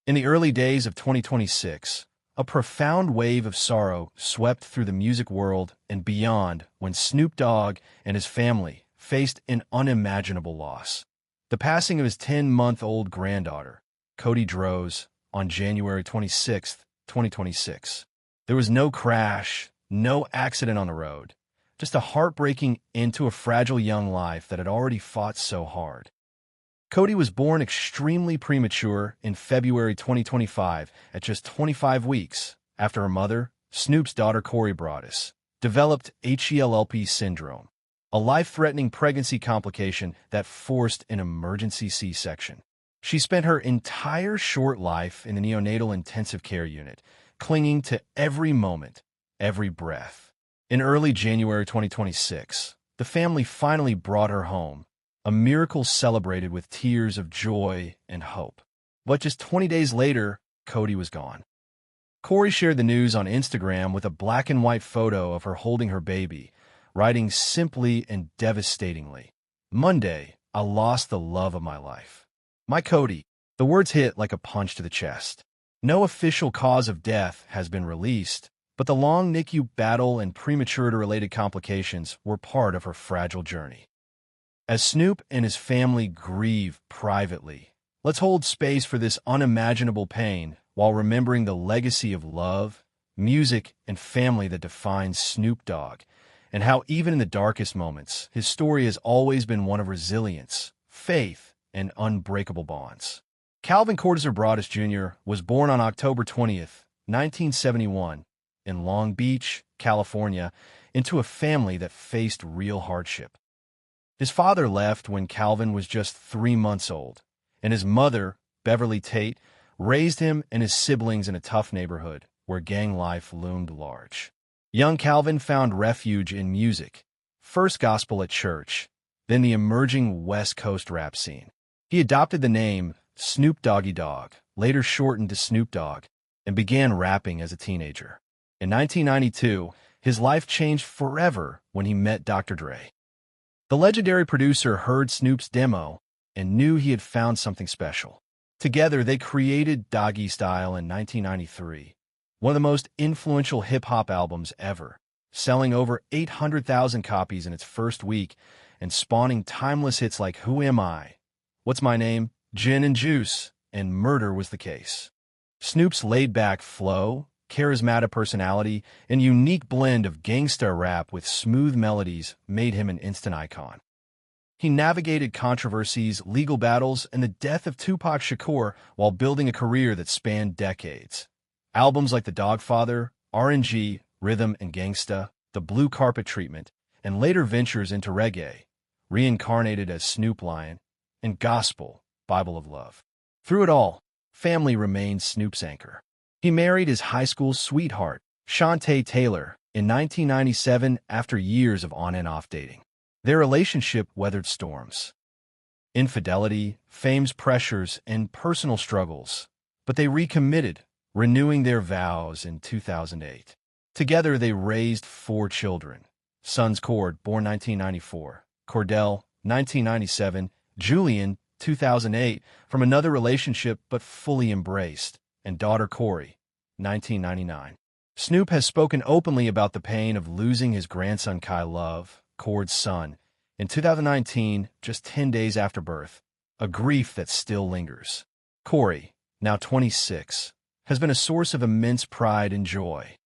In the early days of 2026, a profound wave of sorrow swept through the music world and beyond when Snoop Dogg and his family faced an unimaginable loss. The passing of his 10-month-old granddaughter, Codi Dreaux, on January 26, 2026. There was no crash, no accident on the road, just a heartbreaking end to a fragile young life that had already fought so hard. Codi was born extremely premature in February 2025 at just 25 weeks after her mother, Snoop's daughter Cori Broadus, developed HELLP syndrome, a life-threatening pregnancy complication that forced an emergency C-section. She spent her entire short life in the neonatal intensive care unit, clinging to every moment, every breath. In early January 2026, the family finally brought her home, a miracle celebrated with tears of joy and hope. But just 20 days later, Codi was gone. Cori shared the news on Instagram with a black and white photo of her holding her baby, writing simply and devastatingly, "Monday, I lost the love of my life. My Codi." The words hit like a punch to the chest. No official cause of death has been released, but the long NICU battle and prematurity-related complications were part of her fragile journey. As Snoop and his family grieve privately, let's hold space for this unimaginable pain while remembering the legacy of love, music, and family that defines Snoop Dogg, and how even in the darkest moments, his story has always been one of resilience, faith, and unbreakable bonds. Calvin Cortez Broadus Jr. was born on October 20th, 1971, in Long Beach, California, into a family that faced real hardship. His father left when Calvin was just 3 months old, and his mother, Beverly Tate, raised him and his siblings in a tough neighborhood where gang life loomed large. Young Calvin found refuge in music, first gospel at church, then the emerging West Coast rap scene. He adopted the name Snoop Doggy Dogg, later shortened to Snoop Dogg, and began rapping as a teenager. In 1992, his life changed forever when he met Dr. Dreaux. The legendary producer heard Snoop's demo and knew he had found something special. Together, they created Doggy Style in 1993, one of the most influential hip-hop albums ever, selling over 800,000 copies in its first week and spawning timeless hits like Who Am I?, What's My Name?, Gin and Juice, and Murder Was the Case. Snoop's laid-back flow, charismatic personality, and unique blend of gangsta rap with smooth melodies made him an instant icon. He navigated controversies, legal battles, and the death of Tupac Shakur while building a career that spanned decades. Albums like The Dogfather, R&G, Rhythm and Gangsta, The Blue Carpet Treatment, and later ventures into reggae, reincarnated as Snoop Lion, and gospel, Bible of Love. Through it all, family remained Snoop's anchor. He married his high school sweetheart, Shantae Taylor, in 1997 after years of on and off dating. Their relationship weathered storms, infidelity, fame's pressures, and personal struggles, but they recommitted, renewing their vows in 2008. Together, they raised 4 children: sons Cord, born 1994, Cordell, 1997, Julian, 2008, from another relationship but fully embraced, and daughter Cori, 1999. Snoop has spoken openly about the pain of losing his grandson Kai Love, Cord's son, in 2019, just 10 days after birth, a grief that still lingers. Cori, now 26, has been a source of immense pride and joy.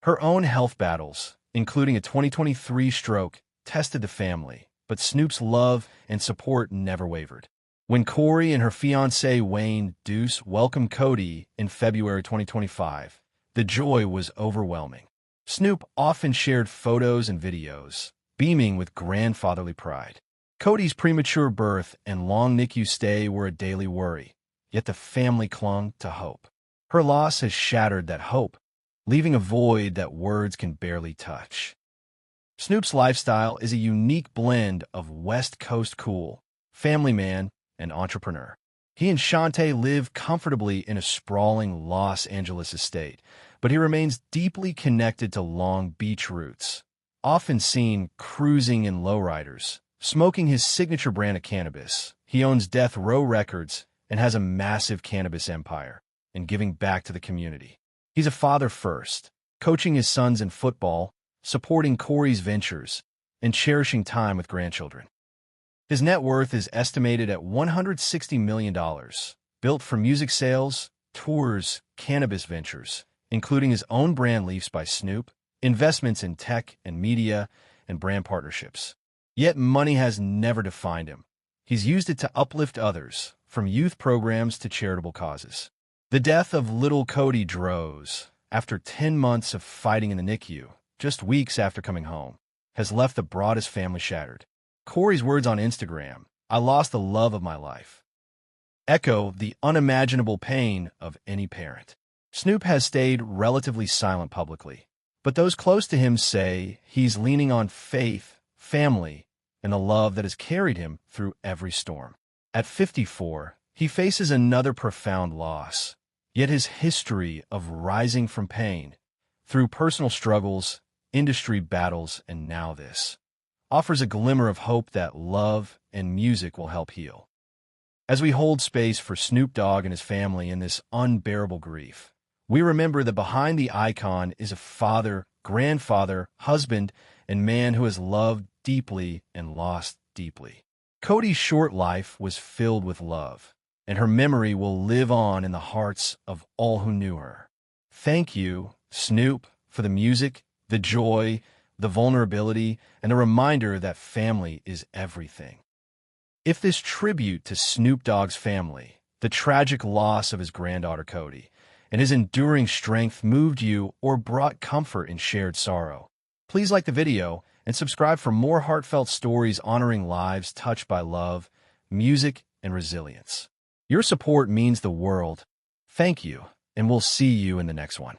Her own health battles, including a 2023 stroke, tested the family, but Snoop's love and support never wavered. When Cori and her fiancé Wayne Deuce welcomed Codi in February 2025, the joy was overwhelming. Snoop often shared photos and videos, beaming with grandfatherly pride. Codi's premature birth and long NICU stay were a daily worry, yet the family clung to hope. Her loss has shattered that hope, leaving a void that words can barely touch. Snoop's lifestyle is a unique blend of West Coast cool, family man, and entrepreneur. He and Shantae live comfortably in a sprawling Los Angeles estate, but he remains deeply connected to Long Beach roots, often seen cruising in lowriders, smoking his signature brand of cannabis. He owns Death Row Records and has a massive cannabis empire and giving back to the community. He's a father first, coaching his sons in football, supporting Cori's ventures, and cherishing time with grandchildren. His net worth is estimated at $160 million, built from music sales, tours, cannabis ventures, including his own brand Leafs by Snoop, investments in tech and media, and brand partnerships. Yet money has never defined him. He's used it to uplift others, from youth programs to charitable causes. The death of little Codi Dreaux, after 10 months of fighting in the NICU, just weeks after coming home, has left the Broadus family shattered. Cori's words on Instagram, "I lost the love of my life," echo the unimaginable pain of any parent. Snoop has stayed relatively silent publicly, but those close to him say he's leaning on faith, family, and the love that has carried him through every storm. At 54, he faces another profound loss, yet his history of rising from pain, through personal struggles, industry battles, and now this, offers a glimmer of hope that love and music will help heal. As we hold space for Snoop Dogg and his family in this unbearable grief, we remember that behind the icon is a father, grandfather, husband, and man who has loved deeply and lost deeply. Codi's short life was filled with love, and her memory will live on in the hearts of all who knew her. Thank you, Snoop, for the music, the joy, the vulnerability, and the reminder that family is everything. If this tribute to Snoop Dogg's family, the tragic loss of his granddaughter Codi, and his enduring strength moved you or brought comfort in shared sorrow, please like the video and subscribe for more heartfelt stories honoring lives touched by love, music, and resilience. Your support means the world. Thank you, and we'll see you in the next one.